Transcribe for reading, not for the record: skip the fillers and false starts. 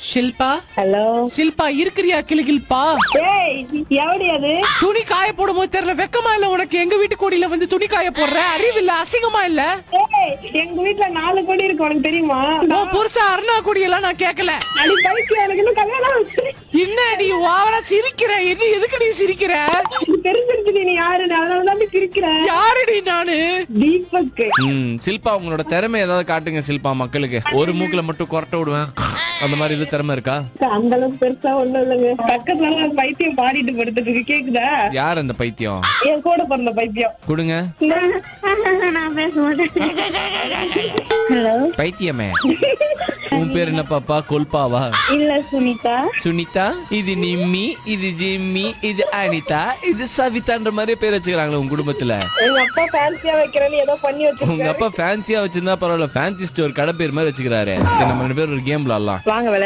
Shilpa, hello. Shilpa இருக்கிறியா? கிளுகில்பா, ஏய் எவடி அது? துணி காய போடும் போது தெரியல, வெக்கமா இல்ல உனக்கு? எங்க வீட்டு கோடியில வந்து துணி காய போடுற, அறிவு இல்ல, அசிங்கமா இல்ல? ஏய் எங்க வீட்ல 4 கோடி இருக்கு, உனக்கு தெரியுமா? உன் புருஷ அருணா கொடியெல்லாம் நான் கேட்கல. அடி பைக்கு, எனக்கு இன்னும் கல்யாணம் ஆகல. என்ன நீ ஓவரா சிரிக்கிற? என்ன எதுக்கு நீ சிரிக்கிற? தெரிஞ்சிருச்சு நீ யாருன்னு, அதனாலதான் நீ சிரிக்கிற. யாருடி நானு? தீபக். சில்பா உங்களோட திறமை ஏதாவது காட்டுங்க சில்பா. மக்களுக்கு ஒரு மூக்குல மட்டும் கொரட்டை விடுவேன் அந்த மாதிரி இது திறமை இருக்கா? அந்த அளவுக்கு பெருசா ஒண்ணும் இல்லைங்க. பக்கத்துல ஒரு பைத்தியம் பாடிட்டு படுத்துட்டு இருக்கு, கேக்குதா? யார் அந்த பைத்தியம்? என் கூட பிறந்த பைத்தியம். கொடுங்க. நான் பேச மாட்டேன். ஹலோ. பைத்தியமே, உன் பேர் என்ன பாப்பா? கொல்பாவா? இல்ல சுனிதா. சுனிதா, இது நிம்மி, இது ஜிம்மி, இது அனிதா, இது சவிதான்ற மாதிரி பேர் வச்சுக்கிறாங்களே உங்க குடும்பத்துல. எங்க அப்பா ஃபேன்சியா வைக்கிறேன்னு ஏதோ பண்ணி உங்க வச்சிருக்காரு. அப்பா ஃபேன்சியா வச்சிருந்தா பரவாயில்ல, ஃபேன்சி ஸ்டோர் கடை பேர் மாதிரி வச்சுக்கிறாரு. சரி, நம்ம 2 பேரும் ஒரு கேம் விளையாடலாம். வாங்க விளையாடலாம்.